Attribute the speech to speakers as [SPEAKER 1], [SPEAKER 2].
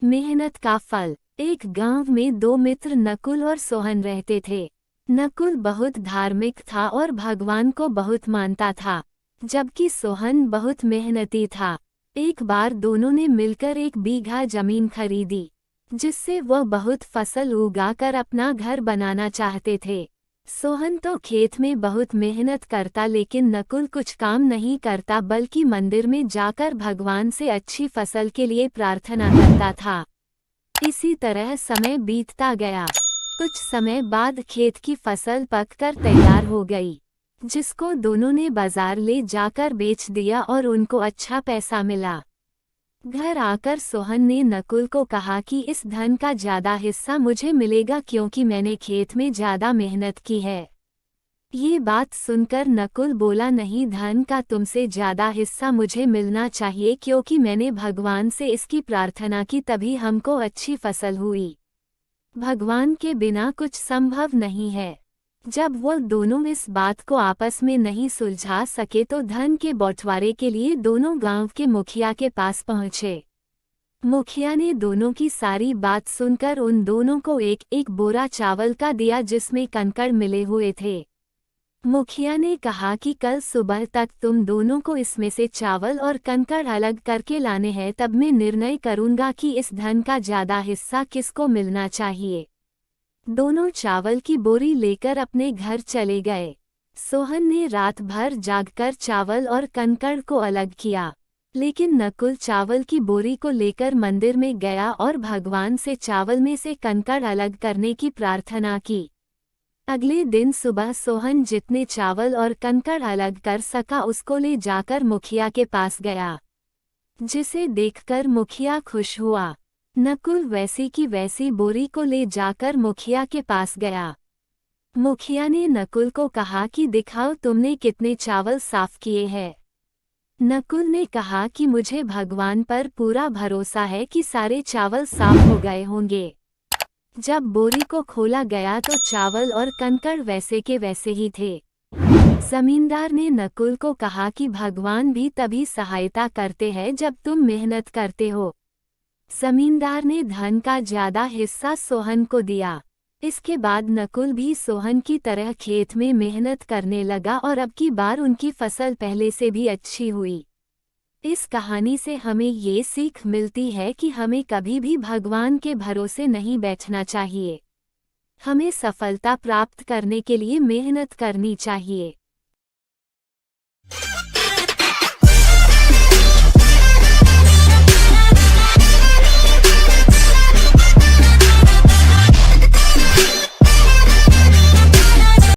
[SPEAKER 1] मेहनत का फल। एक गांव में दो मित्र नकुल और सोहन रहते थे। नकुल बहुत धार्मिक था और भगवान को बहुत मानता था, जबकि सोहन बहुत मेहनती था। एक बार दोनों ने मिलकर 1 बीघा जमीन खरीदी, जिससे वह बहुत फसल उगाकर अपना घर बनाना चाहते थे। सोहन तो खेत में बहुत मेहनत करता, लेकिन नकुल कुछ काम नहीं करता बल्कि मंदिर में जाकर भगवान से अच्छी फसल के लिए प्रार्थना करता था। इसी तरह समय बीतता गया। कुछ समय बाद खेत की फसल पककर तैयार हो गई, जिसको दोनों ने बाजार ले जाकर बेच दिया और उनको अच्छा पैसा मिला। घर आकर सोहन ने नकुल को कहा कि इस धन का ज्यादा हिस्सा मुझे मिलेगा, क्योंकि मैंने खेत में ज्यादा मेहनत की है। ये बात सुनकर नकुल बोला, नहीं, धन का तुमसे ज्यादा हिस्सा मुझे मिलना चाहिए, क्योंकि मैंने भगवान से इसकी प्रार्थना की, तभी हमको अच्छी फसल हुई। भगवान के बिना कुछ संभव नहीं है। जब वो दोनों इस बात को आपस में नहीं सुलझा सके तो धन के बंटवारे के लिए दोनों गांव के मुखिया के पास पहुंचे। मुखिया ने दोनों की सारी बात सुनकर उन दोनों को एक एक बोरा चावल का दिया, जिसमें कंकड़ मिले हुए थे। मुखिया ने कहा कि कल सुबह तक तुम दोनों को इसमें से चावल और कंकड़ अलग करके लाने हैं, तब मैं निर्णय करूंगा कि इस धन का ज्यादा हिस्सा किसको मिलना चाहिए। दोनों चावल की बोरी लेकर अपने घर चले गए। सोहन ने रात भर जागकर चावल और कंकड़ को अलग किया, लेकिन नकुल चावल की बोरी को लेकर मंदिर में गया और भगवान से चावल में से कंकड़ अलग करने की प्रार्थना की। अगले दिन सुबह सोहन जितने चावल और कंकड़ अलग कर सका उसको ले जाकर मुखिया के पास गया, जिसे देखकर मुखिया खुश हुआ। नकुल वैसी की वैसी बोरी को ले जाकर मुखिया के पास गया। मुखिया ने नकुल को कहा कि दिखाओ तुमने कितने चावल साफ किए हैं। नकुल ने कहा कि मुझे भगवान पर पूरा भरोसा है कि सारे चावल साफ हो गए होंगे। जब बोरी को खोला गया तो चावल और कंकड़ वैसे के वैसे ही थे। जमींदार ने नकुल को कहा कि भगवान भी तभी सहायता करते हैं जब तुम मेहनत करते हो। जमींदार ने धन का ज्यादा हिस्सा सोहन को दिया। इसके बाद नकुल भी सोहन की तरह खेत में मेहनत करने लगा और अब की बार उनकी फसल पहले से भी अच्छी हुई। इस कहानी से हमें ये सीख मिलती है कि हमें कभी भी भगवान के भरोसे नहीं बैठना चाहिए। हमें सफलता प्राप्त करने के लिए मेहनत करनी चाहिए।